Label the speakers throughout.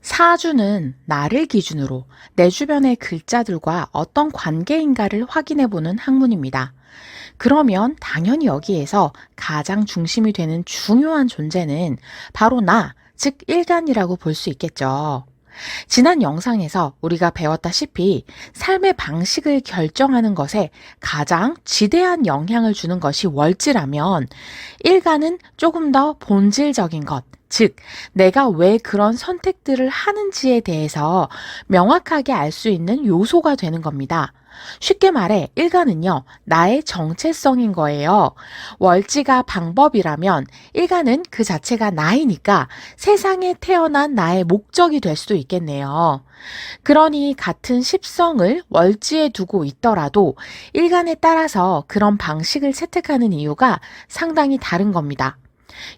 Speaker 1: 사주는 나를 기준으로 내 주변의 글자들과 어떤 관계인가를 확인해 보는 학문입니다. 그러면 당연히 여기에서 가장 중심이 되는 중요한 존재는 바로 나, 즉 일간이라고 볼 수 있겠죠. 지난 영상에서 우리가 배웠다시피 삶의 방식을 결정하는 것에 가장 지대한 영향을 주는 것이 월지라면 일간은 조금 더 본질적인 것, 즉 내가 왜 그런 선택들을 하는지에 대해서 명확하게 알 수 있는 요소가 되는 겁니다. 쉽게 말해 일간은요, 나의 정체성인 거예요. 월지가 방법이라면 일간은 그 자체가 나이니까 세상에 태어난 나의 목적이 될 수도 있겠네요. 그러니 같은 십성을 월지에 두고 있더라도 일간에 따라서 그런 방식을 채택하는 이유가 상당히 다른 겁니다.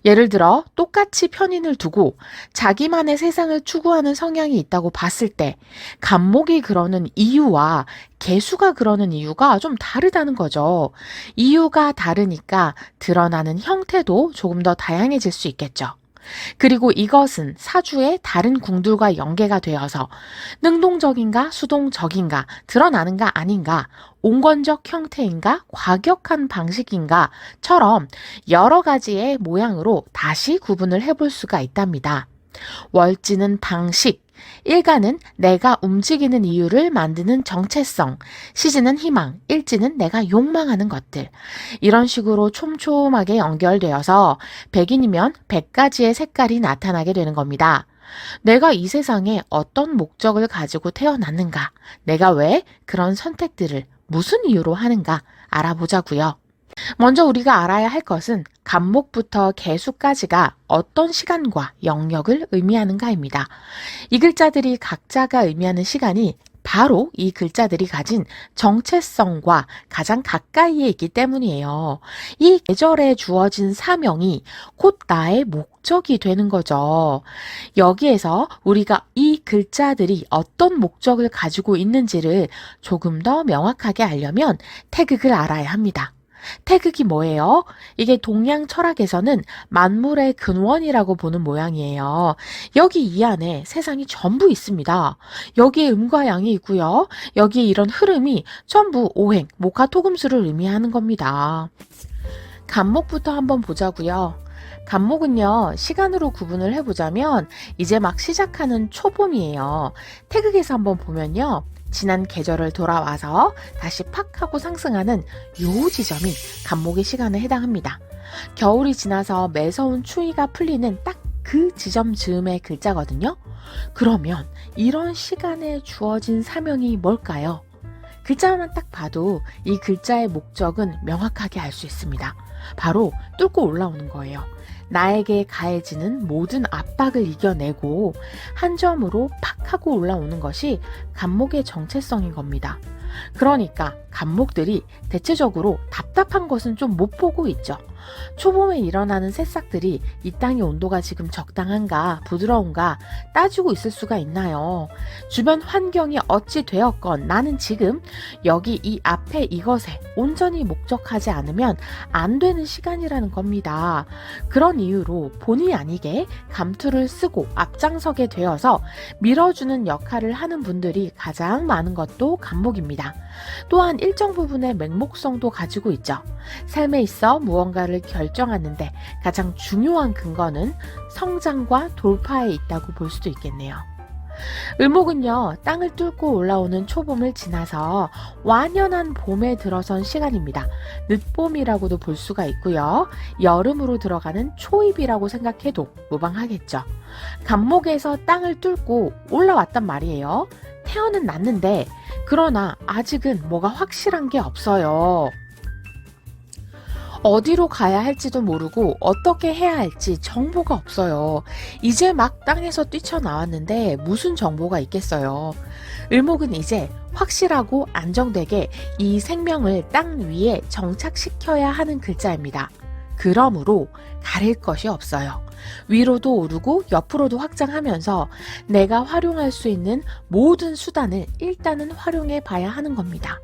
Speaker 1: 예를 들어 똑같이 편인을 두고 자기만의 세상을 추구하는 성향이 있다고 봤을 때 간목이 그러는 이유와 개수가 그러는 이유가 좀 다르다는 거죠. 이유가 다르니까 드러나는 형태도 조금 더 다양해질 수 있겠죠. 그리고 이것은 사주의 다른 궁들과 연계가 되어서 능동적인가 수동적인가 드러나는가 아닌가 온건적 형태인가 과격한 방식인가처럼 여러 가지의 모양으로 다시 구분을 해볼 수가 있답니다. 월지는 방식, 일간은 내가 움직이는 이유를 만드는 정체성, 시지는 희망, 일지는 내가 욕망하는 것들. 이런 식으로 촘촘하게 연결되어서 백인이면 100가지의 색깔이 나타나게 되는 겁니다. 내가 이 세상에 어떤 목적을 가지고 태어났는가, 내가 왜 그런 선택들을 무슨 이유로 하는가 알아보자고요. 먼저 우리가 알아야 할 것은 간목부터 개수까지가 어떤 시간과 영역을 의미하는가입니다. 이 글자들이 각자가 의미하는 시간이 바로 이 글자들이 가진 정체성과 가장 가까이에 있기 때문이에요. 이 계절에 주어진 사명이 곧 나의 목적이 되는 거죠. 여기에서 우리가 이 글자들이 어떤 목적을 가지고 있는지를 조금 더 명확하게 알려면 태극을 알아야 합니다. 태극이 뭐예요? 이게 동양 철학에서는 만물의 근원이라고 보는 모양이에요. 여기 이 안에 세상이 전부 있습니다. 여기에 음과 양이 있고요. 여기에 이런 흐름이 전부 오행, 목화 토금수를 의미하는 겁니다. 간목부터 한번 보자고요. 간목은요, 시간으로 구분을 해보자면 이제 막 시작하는 초봄이에요. 태극에서 한번 보면요. 지난 계절을 돌아와서 다시 팍 하고 상승하는 요 지점이 간목의 시간에 해당합니다. 겨울이 지나서 매서운 추위가 풀리는 딱 그 지점 즈음의 글자거든요. 그러면 이런 시간에 주어진 사명이 뭘까요? 글자만 딱 봐도 이 글자의 목적은 명확하게 알 수 있습니다. 바로 뚫고 올라오는 거예요. 나에게 가해지는 모든 압박을 이겨내고 한 점으로 팍 하고 올라오는 것이 간목의 정체성인 겁니다. 그러니까 간목들이 대체적으로 답답한 것은 좀 못 보고 있죠. 초봄에 일어나는 새싹들이 이 땅의 온도가 지금 적당한가 부드러운가 따지고 있을 수가 있나요? 주변 환경이 어찌 되었건 나는 지금 여기 이 앞에 이것에 온전히 목적하지 않으면 안 되는 시간이라는 겁니다. 그런 이유로 본의 아니게 감투를 쓰고 앞장서게 되어서 밀어주는 역할을 하는 분들이 가장 많은 것도 간목입니다. 또한 일정 부분의 맹목성도 가지고 있죠. 삶에 있어 무언가를 결정하는데 가장 중요한 근거는 성장과 돌파에 있다고 볼 수도 있겠네요. 을목은요, 땅을 뚫고 올라오는 초봄을 지나서 완연한 봄에 들어선 시간입니다. 늦봄이라고도 볼 수가 있고요. 여름으로 들어가는 초입이라고 생각해도 무방하겠죠. 간목에서 땅을 뚫고 올라왔단 말이에요. 태어는 났는데 그러나 아직은 뭐가 확실한 게 없어요. 어디로 가야 할지도 모르고 어떻게 해야 할지 정보가 없어요. 이제 막 땅에서 뛰쳐나왔는데 무슨 정보가 있겠어요. 을목은 이제 확실하고 안정되게 이 생명을 땅 위에 정착시켜야 하는 글자입니다. 그러므로 가릴 것이 없어요. 위로도 오르고 옆으로도 확장하면서 내가 활용할 수 있는 모든 수단을 일단은 활용해 봐야 하는 겁니다.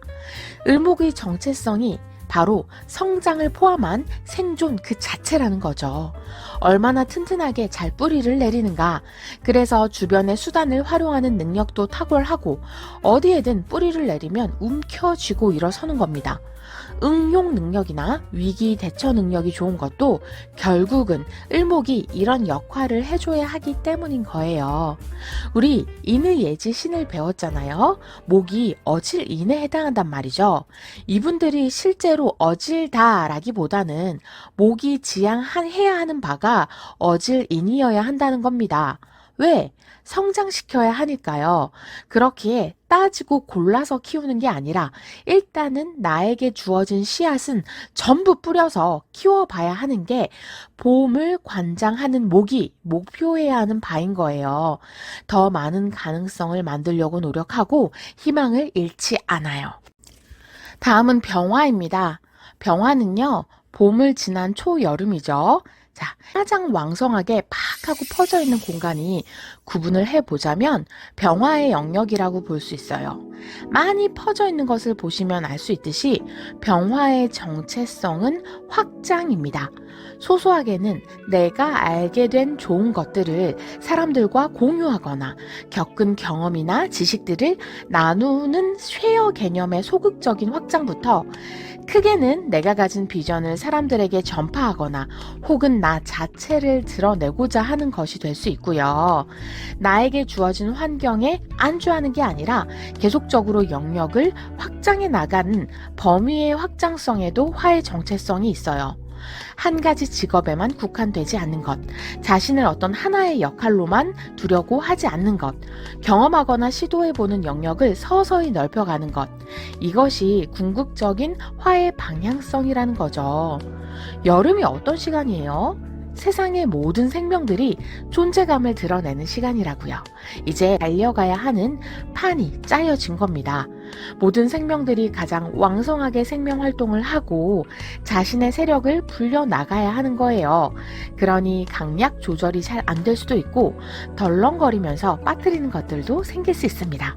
Speaker 1: 을목의 정체성이 바로 성장을 포함한 생존 그 자체라는 거죠. 얼마나 튼튼하게 잘 뿌리를 내리는가. 그래서 주변의 수단을 활용하는 능력도 탁월하고 어디에든 뿌리를 내리면 움켜쥐고 일어서는 겁니다. 응용 능력이나 위기 대처 능력이 좋은 것도 결국은 을목이 이런 역할을 해줘야 하기 때문인 거예요. 우리 인의예지 신을 배웠잖아요. 목이 어질인에 해당한단 말이죠. 이분들이 실제로 어질다라기보다는 목이 지향해야 하는 바가 어질인이어야 한다는 겁니다. 왜? 성장시켜야 하니까요. 그렇기에 따지고 골라서 키우는 게 아니라 일단은 나에게 주어진 씨앗은 전부 뿌려서 키워봐야 하는 게 봄을 관장하는 목이 목표해야 하는 바인 거예요. 더 많은 가능성을 만들려고 노력하고 희망을 잃지 않아요. 다음은 병화입니다. 병화는요, 봄을 지난 초여름이죠. 자, 가장 왕성하게 팍 하고 퍼져 있는 공간이 구분을 해보자면 병화의 영역이라고 볼 수 있어요. 많이 퍼져 있는 것을 보시면 알 수 있듯이 병화의 정체성은 확장입니다. 소소하게는 내가 알게 된 좋은 것들을 사람들과 공유하거나 겪은 경험이나 지식들을 나누는 쉐어 개념의 소극적인 확장부터 크게는 내가 가진 비전을 사람들에게 전파하거나 혹은 나 자체를 드러내고자 하는 것이 될 수 있고요. 나에게 주어진 환경에 안주하는 게 아니라 계속적으로 영역을 확장해 나가는 범위의 확장성에도 화의 정체성이 있어요. 한 가지 직업에만 국한되지 않는 것, 자신을 어떤 하나의 역할로만 두려고 하지 않는 것, 경험하거나 시도해보는 영역을 서서히 넓혀가는 것, 이것이 궁극적인 화의 방향성이라는 거죠. 여름이 어떤 시간이에요? 세상의 모든 생명들이 존재감을 드러내는 시간이라고요. 이제 달려가야 하는 판이 짜여진 겁니다. 모든 생명들이 가장 왕성하게 생명 활동을 하고 자신의 세력을 불려나가야 하는 거예요. 그러니 강약 조절이 잘 안 될 수도 있고 덜렁거리면서 빠뜨리는 것들도 생길 수 있습니다.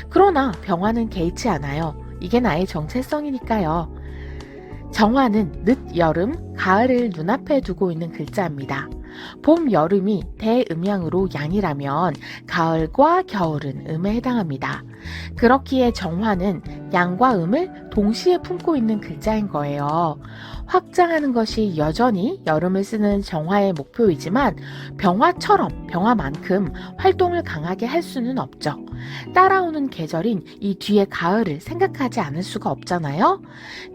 Speaker 1: 그러나 병화는 개의치 않아요. 이게 나의 정체성이니까요. 정화는 늦 여름, 가을을 눈앞에 두고 있는 글자입니다. 봄, 여름이 대음양으로 양이라면 가을과 겨울은 음에 해당합니다. 그렇기에 정화는 양과 음을 동시에 품고 있는 글자인 거예요. 확장하는 것이 여전히 여름을 쓰는 정화의 목표이지만 병화만큼 활동을 강하게 할 수는 없죠. 따라오는 계절인 이 뒤의 가을을 생각하지 않을 수가 없잖아요.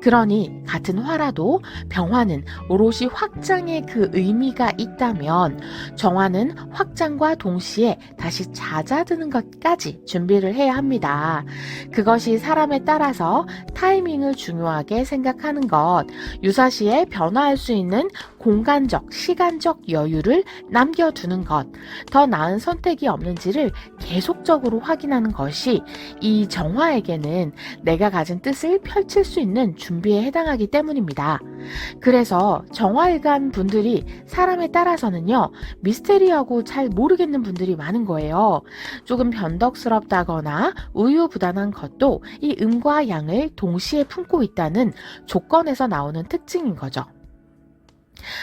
Speaker 1: 그러니 같은 화라도 병화는 오롯이 확장의 그 의미가 있다면 정화는 확장과 동시에 다시 잦아드는 것까지 준비를 해야 합니다. 그것이 사람에 따라서 타이밍을 중요하게 생각하는 것, 유사시에 변화할 수 있는 공간적, 시간적 여유를 남겨두는 것, 더 나은 선택이 없는지를 계속적으로 확인하는 것이 이 정화에게는 내가 가진 뜻을 펼칠 수 있는 준비에 해당하기 때문입니다. 그래서 정화일간 분들이 사람에 따라서는요, 미스테리하고 잘 모르겠는 분들이 많은 거예요. 조금 변덕스럽다거나 우유부단한 것도 이 음과 양을 동시에 품고 있다는 조건에서 나오는 특징인 거죠.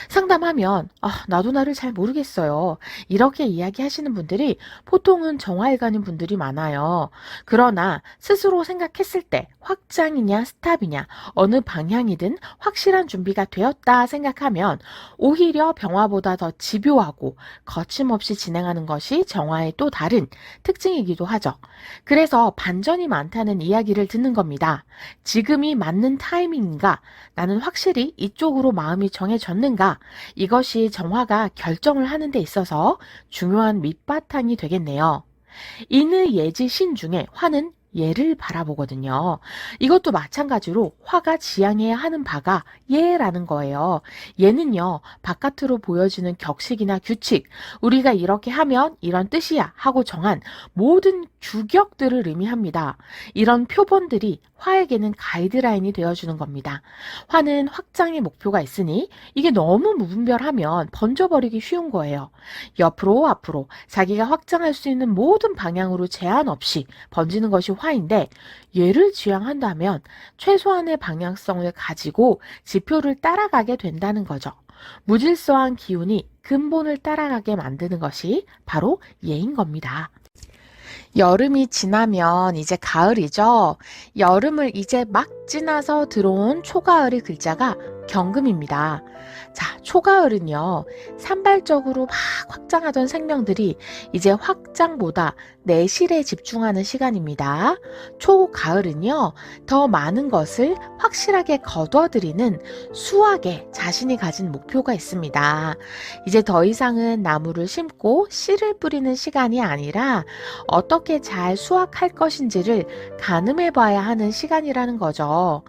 Speaker 1: 상담하면 나도 나를 잘 모르겠어요. 이렇게 이야기하시는 분들이 보통은 정화일관인 분들이 많아요. 그러나 스스로 생각했을 때 확장이냐 스탑이냐 어느 방향이든 확실한 준비가 되었다 생각하면 오히려 병화보다 더 집요하고 거침없이 진행하는 것이 정화의 또 다른 특징이기도 하죠. 그래서 반전이 많다는 이야기를 듣는 겁니다. 지금이 맞는 타이밍인가? 나는 확실히 이쪽으로 마음이 정해졌는가? 이것이 정화가 결정을 하는 데 있어서 중요한 밑바탕이 되겠네요. 인의 예지 신 중에 화는 예를 바라보거든요. 이것도 마찬가지로 화가 지향해야 하는 바가 예라는 거예요. 예는요, 바깥으로 보여지는 격식이나 규칙, 우리가 이렇게 하면 이런 뜻이야 하고 정한 모든 규격들을 의미합니다. 이런 표본들이 화에게는 가이드라인이 되어주는 겁니다. 화는 확장의 목표가 있으니 이게 너무 무분별하면 번져버리기 쉬운 거예요. 옆으로 앞으로 자기가 확장할 수 있는 모든 방향으로 제한 없이 번지는 것이 화인데, 얘를 지향한다면 최소한의 방향성을 가지고 지표를 따라가게 된다는 거죠. 무질서한 기운이 근본을 따라가게 만드는 것이 바로 얘인 겁니다. 여름이 지나면 이제 가을이죠. 여름을 이제 막 지나서 들어온 초가을의 글자가 경금입니다. 자, 초가을은요, 산발적으로 막 확장하던 생명들이 이제 확장보다 내실에 집중하는 시간입니다. 초가을은요, 더 많은 것을 확실하게 거둬들이는 수확에 자신이 가진 목표가 있습니다. 이제 더 이상은 나무를 심고 씨를 뿌리는 시간이 아니라 어떻게 잘 수확할 것인지를 가늠해 봐야 하는 시간이라는 거죠.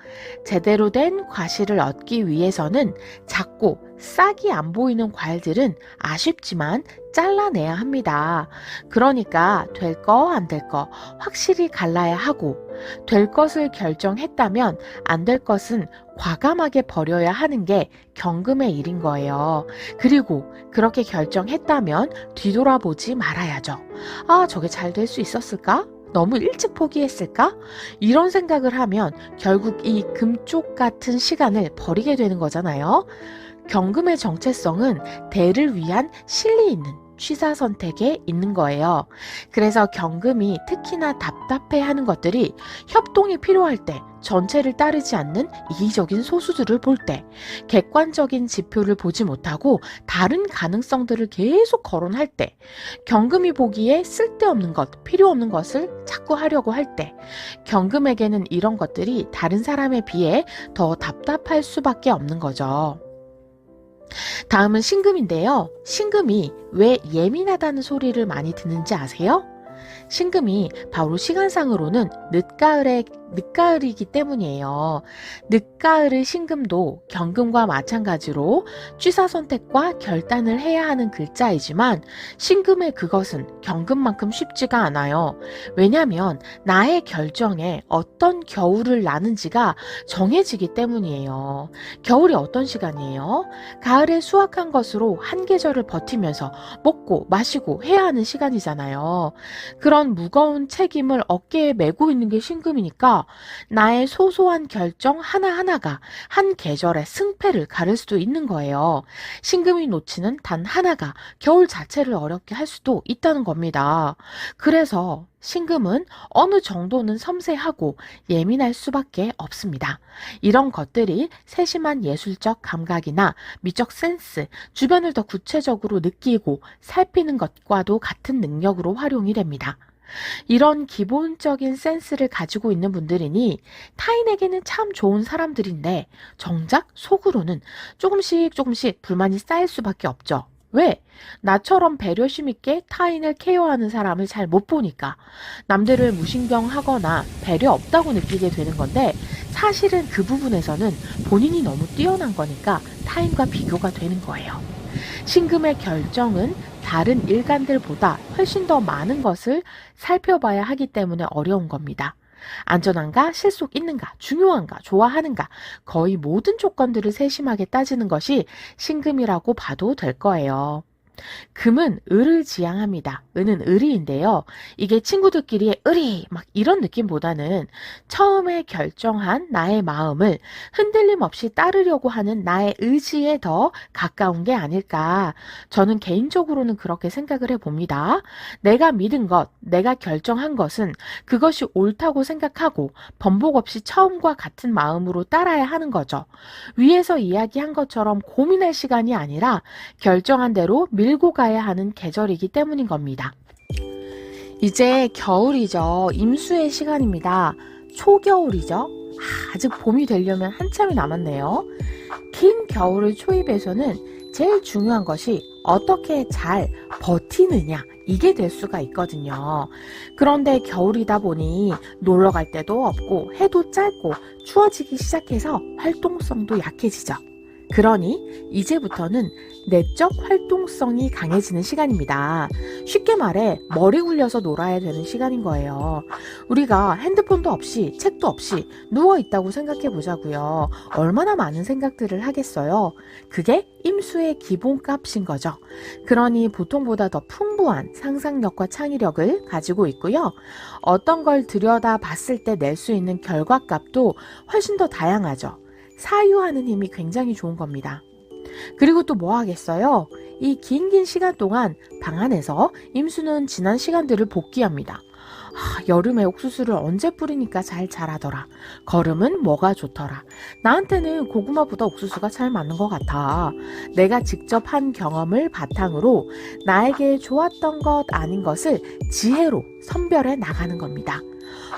Speaker 1: 제대로 된 과실을 얻기 위해서는 작고 싹이 안 보이는 과일들은 아쉽지만 잘라내야 합니다. 그러니까 될 거 안 될 거 확실히 갈라야 하고, 될 것을 결정했다면 안 될 것은 과감하게 버려야 하는 게 경금의 일인 거예요. 그리고 그렇게 결정했다면 뒤돌아보지 말아야죠. 아, 저게 잘 될 수 있었을까? 너무 일찍 포기했을까? 이런 생각을 하면 결국 이 금쪽 같은 시간을 버리게 되는 거잖아요. 경금의 정체성은 대를 위한 실리 있는 취사 선택에 있는 거예요. 그래서 경금이 특히나 답답해하는 것들이 협동이 필요할 때, 전체를 따르지 않는 이기적인 소수들을 볼 때, 객관적인 지표를 보지 못하고 다른 가능성들을 계속 거론할 때, 경금이 보기에 쓸데없는 것, 필요 없는 것을 자꾸 하려고 할 때, 경금에게는 이런 것들이 다른 사람에 비해 더 답답할 수밖에 없는 거죠. 다음은 신금인데요. 신금이 왜 예민하다는 소리를 많이 듣는지 아세요? 신금이 바로 시간상으로는 늦가을이기 때문이에요. 늦가을의 신금도 경금과 마찬가지로 취사 선택과 결단을 해야 하는 글자이지만, 신금의 그것은 경금만큼 쉽지가 않아요. 왜냐하면 나의 결정에 어떤 겨울을 나는지가 정해지기 때문이에요. 겨울이 어떤 시간이에요? 가을에 수확한 것으로 한 계절을 버티면서 먹고 마시고 해야 하는 시간이잖아요. 그런 무거운 책임을 어깨에 메고 있는 게 신금이니까 나의 소소한 결정 하나하나가 한 계절의 승패를 가를 수도 있는 거예요. 신금이 놓치는 단 하나가 겨울 자체를 어렵게 할 수도 있다는 겁니다. 그래서 신금은 어느 정도는 섬세하고 예민할 수밖에 없습니다. 이런 것들이 세심한 예술적 감각이나 미적 센스, 주변을 더 구체적으로 느끼고 살피는 것과도 같은 능력으로 활용이 됩니다. 이런 기본적인 센스를 가지고 있는 분들이니 타인에게는 참 좋은 사람들인데, 정작 속으로는 조금씩 불만이 쌓일 수밖에 없죠. 왜? 나처럼 배려심 있게 타인을 케어하는 사람을 잘 못 보니까 남들을 무신경하거나 배려 없다고 느끼게 되는 건데, 사실은 그 부분에서는 본인이 너무 뛰어난 거니까 타인과 비교가 되는 거예요. 신금의 결정은 다른 일간들보다 훨씬 더 많은 것을 살펴봐야 하기 때문에 어려운 겁니다. 안전한가, 실속 있는가, 중요한가, 좋아하는가, 거의 모든 조건들을 세심하게 따지는 것이 신금이라고 봐도 될 거예요. 금은 을을 지향합니다. 은은 을이인데요. 이게 친구들끼리의 을이 막 이런 느낌보다는 처음에 결정한 나의 마음을 흔들림 없이 따르려고 하는 나의 의지에 더 가까운 게 아닐까. 저는 개인적으로는 그렇게 생각을 해봅니다. 내가 믿은 것, 내가 결정한 것은 그것이 옳다고 생각하고 번복 없이 처음과 같은 마음으로 따라야 하는 거죠. 위에서 이야기한 것처럼 고민할 시간이 아니라 결정한 대로 밀고 가야 하는 계절이기 때문인 겁니다. 이제 겨울이죠. 임수의 시간입니다. 초겨울이죠. 아직 봄이 되려면 한참이 남았네요. 긴 겨울을 초입해서는 제일 중요한 것이 어떻게 잘 버티느냐, 이게 될 수가 있거든요. 그런데 겨울이다 보니 놀러 갈 데도 없고 해도 짧고 추워지기 시작해서 활동성도 약해지죠. 그러니 이제부터는 내적 활동성이 강해지는 시간입니다. 쉽게 말해 머리 굴려서 놀아야 되는 시간인 거예요. 우리가 핸드폰도 없이 책도 없이 누워 있다고 생각해 보자고요. 얼마나 많은 생각들을 하겠어요. 그게 임수의 기본값인 거죠. 그러니 보통보다 더 풍부한 상상력과 창의력을 가지고 있고요. 어떤 걸 들여다 봤을 때 낼 수 있는 결과값도 훨씬 더 다양하죠. 사유하는 힘이 굉장히 좋은 겁니다. 그리고 또 뭐 하겠어요? 이 긴 시간 동안 방 안에서 임수는 지난 시간들을 복귀합니다. 여름에 옥수수를 언제 뿌리니까 잘 자라더라. 거름은 뭐가 좋더라. 나한테는 고구마보다 옥수수가 잘 맞는 것 같아. 내가 직접 한 경험을 바탕으로 나에게 좋았던 것 아닌 것을 지혜로 선별해 나가는 겁니다.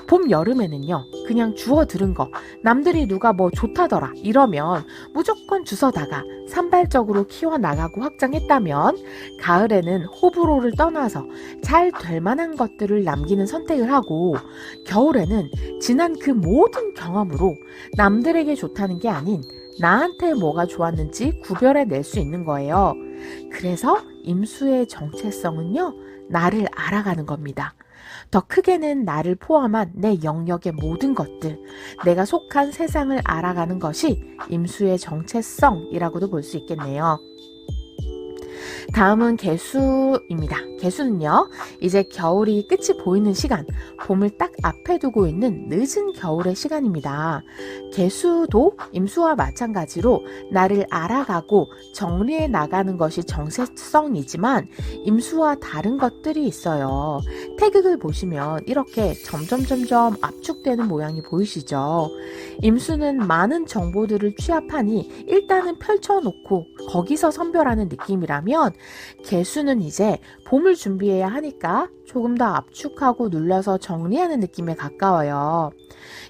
Speaker 1: 봄, 여름에는요, 그냥 주워 들은 거, 남들이 누가 뭐 좋다더라 이러면 무조건 주워다가 산발적으로 키워나가고 확장했다면, 가을에는 호불호를 떠나서 잘 될 만한 것들을 남기는 선택을 하고, 겨울에는 지난 그 모든 경험으로 남들에게 좋다는 게 아닌 나한테 뭐가 좋았는지 구별해낼 수 있는 거예요. 그래서 임수의 정체성은요, 나를 알아가는 겁니다. 더 크게는 나를 포함한 내 영역의 모든 것들, 내가 속한 세상을 알아가는 것이 임수의 정체성이라고도 볼 수 있겠네요. 다음은 개수입니다. 개수는요, 이제 겨울이 끝이 보이는 시간, 봄을 딱 앞에 두고 있는 늦은 겨울의 시간입니다. 개수도 임수와 마찬가지로 나를 알아가고 정리해 나가는 것이 정체성이지만 임수와 다른 것들이 있어요. 태극을 보시면 이렇게 점점 압축되는 모양이 보이시죠? 임수는 많은 정보들을 취합하니 일단은 펼쳐놓고 거기서 선별하는 느낌이라면, 개수는 이제 봄을 준비해야 하니까 조금 더 압축하고 눌러서 정리하는 느낌에 가까워요.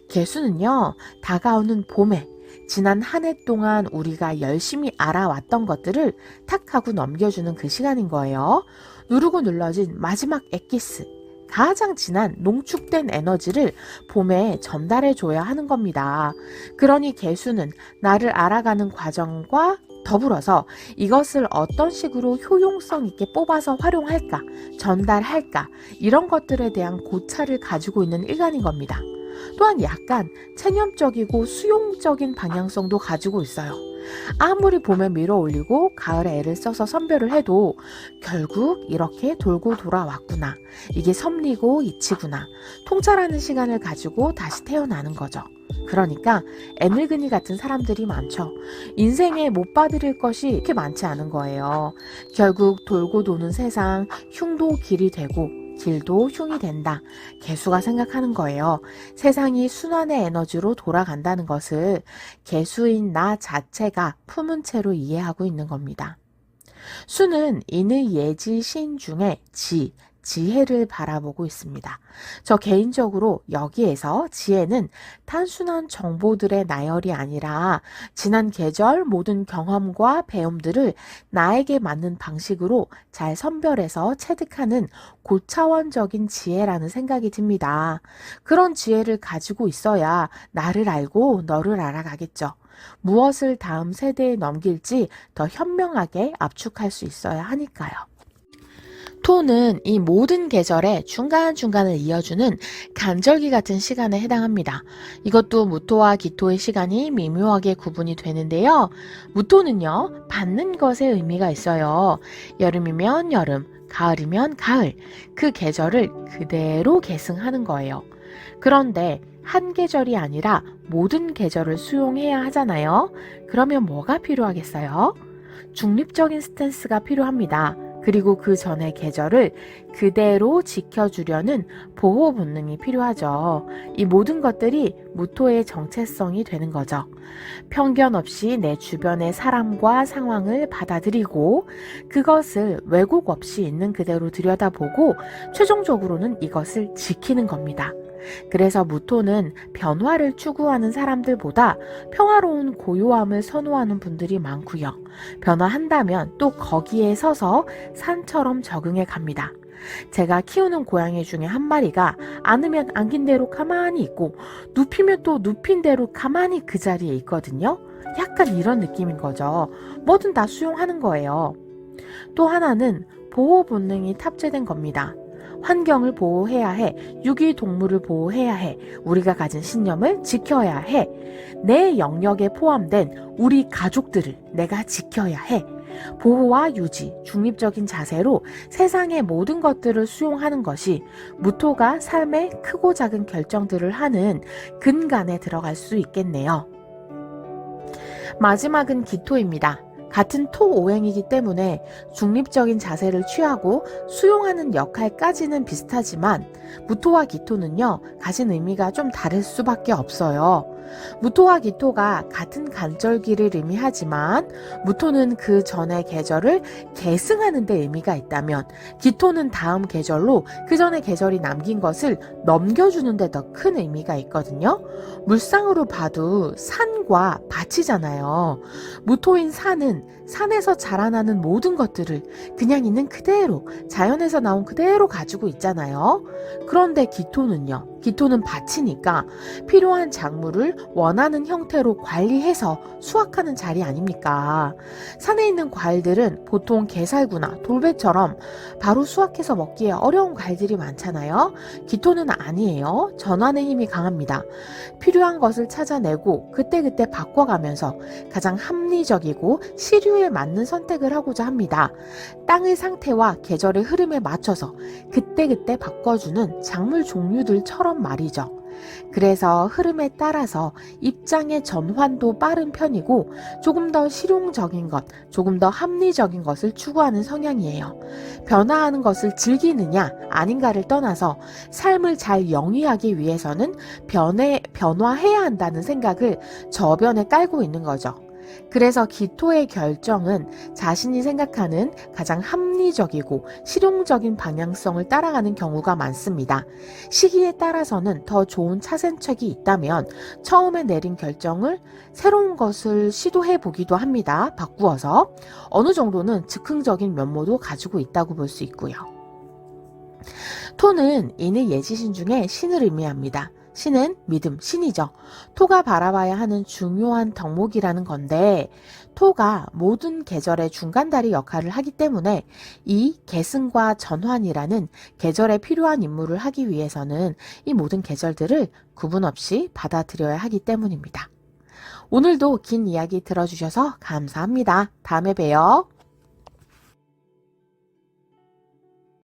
Speaker 1: 개수는요, 다가오는 봄에 지난 한 해 동안 우리가 열심히 알아왔던 것들을 탁 하고 넘겨주는 그 시간인 거예요. 누르고 눌러진 마지막 엑기스, 가장 진한 농축된 에너지를 봄에 전달해줘야 하는 겁니다. 그러니 개수는 나를 알아가는 과정과 더불어서 이것을 어떤 식으로 효용성 있게 뽑아서 활용할까, 전달할까, 이런 것들에 대한 고찰을 가지고 있는 일간인 겁니다. 또한 약간 체념적이고 수용적인 방향성도 가지고 있어요. 아무리 봄에 밀어 올리고 가을에 애를 써서 선별을 해도 결국 이렇게 돌고 돌아왔구나. 이게 섭리고 이치구나. 통찰하는 시간을 가지고 다시 태어나는 거죠. 그러니까 애늙은이 같은 사람들이 많죠. 인생에 못 받을 것이 그렇게 많지 않은 거예요. 결국 돌고 도는 세상, 흉도 길이 되고 길도 흉이 된다. 개수가 생각하는 거예요. 세상이 순환의 에너지로 돌아간다는 것을 개수인 나 자체가 품은 채로 이해하고 있는 겁니다. 수는 인의 예지 신 중에 지혜를 바라보고 있습니다. 저 개인적으로 여기에서 지혜는 단순한 정보들의 나열이 아니라 지난 계절 모든 경험과 배움들을 나에게 맞는 방식으로 잘 선별해서 체득하는 고차원적인 지혜라는 생각이 듭니다. 그런 지혜를 가지고 있어야 나를 알고 너를 알아가겠죠. 무엇을 다음 세대에 넘길지 더 현명하게 압축할 수 있어야 하니까요. 토는 이 모든 계절의 중간중간을 이어주는 간절기 같은 시간에 해당합니다. 이것도 무토와 기토의 시간이 미묘하게 구분이 되는데요. 무토는요, 받는 것에 의미가 있어요. 여름이면 여름, 가을이면 가을, 그 계절을 그대로 계승하는 거예요. 그런데 한 계절이 아니라 모든 계절을 수용해야 하잖아요. 그러면 뭐가 필요하겠어요? 중립적인 스탠스가 필요합니다. 그리고 그 전의 계절을 그대로 지켜주려는 보호 본능이 필요하죠. 이 모든 것들이 무토의 정체성이 되는 거죠. 편견 없이 내 주변의 사람과 상황을 받아들이고 그것을 왜곡 없이 있는 그대로 들여다보고 최종적으로는 이것을 지키는 겁니다. 그래서 무토는 변화를 추구하는 사람들보다 평화로운 고요함을 선호하는 분들이 많고요. 변화한다면 또 거기에 서서 산처럼 적응해 갑니다. 제가 키우는 고양이 중에 한 마리가 안으면 안긴 대로 가만히 있고 눕히면 또 눕힌 대로 가만히 그 자리에 있거든요. 약간 이런 느낌인 거죠. 뭐든 다 수용하는 거예요. 또 하나는 보호 본능이 탑재된 겁니다. 환경을 보호해야 해. 유기동물을 보호해야 해. 우리가 가진 신념을 지켜야 해. 내 영역에 포함된 우리 가족들을 내가 지켜야 해. 보호와 유지, 중립적인 자세로 세상의 모든 것들을 수용하는 것이 무토가 삶의 크고 작은 결정들을 하는 근간에 들어갈 수 있겠네요. 마지막은 기토입니다. 같은 토오행이기 때문에 중립적인 자세를 취하고 수용하는 역할까지는 비슷하지만 무토와 기토는요, 가진 의미가 좀 다를 수밖에 없어요. 무토와 기토가 같은 간절기를 의미하지만 무토는 그 전의 계절을 계승하는 데 의미가 있다면 기토는 다음 계절로 그 전의 계절이 남긴 것을 넘겨주는 데 더 큰 의미가 있거든요. 물상으로 봐도 산과 밭이잖아요. 무토인 산은 산에서 자라나는 모든 것들을 그냥 있는 그대로 자연에서 나온 그대로 가지고 있잖아요. 그런데 기토는요. 기토는 밭이니까 필요한 작물을 원하는 형태로 관리해서 수확하는 자리 아닙니까? 산에 있는 과일들은 보통 게살구나 돌배처럼 바로 수확해서 먹기에 어려운 과일들이 많잖아요. 기토는 아니에요. 전환의 힘이 강합니다. 필요한 것을 찾아내고 그때그때 바꿔가면서 가장 합리적이고 시류에 맞는 선택을 하고자 합니다. 땅의 상태와 계절의 흐름에 맞춰서 그때그때 바꿔주는 작물 종류들처럼 말이죠. 그래서 흐름에 따라서 입장의 전환도 빠른 편이고 조금 더 실용적인 것, 조금 더 합리적인 것을 추구하는 성향이에요. 변화하는 것을 즐기느냐 아닌가를 떠나서 삶을 잘 영위하기 위해서는 변화해야 한다는 생각을 저변에 깔고 있는 거죠. 그래서 기토의 결정은 자신이 생각하는 가장 합리적이고 실용적인 방향성을 따라가는 경우가 많습니다. 시기에 따라서는 더 좋은 차선책이 있다면 처음에 내린 결정을 새로운 것을 시도해 보기도 합니다. 바꾸어서 어느 정도는 즉흥적인 면모도 가지고 있다고 볼 수 있고요. 토는 인의 예지신 중에 신을 의미합니다. 신은 믿음, 신이죠. 토가 바라봐야 하는 중요한 덕목이라는 건데 토가 모든 계절의 중간다리 역할을 하기 때문에 이 계승과 전환이라는 계절에 필요한 임무를 하기 위해서는 이 모든 계절들을 구분 없이 받아들여야 하기 때문입니다. 오늘도 긴 이야기 들어주셔서 감사합니다. 다음에 봬요.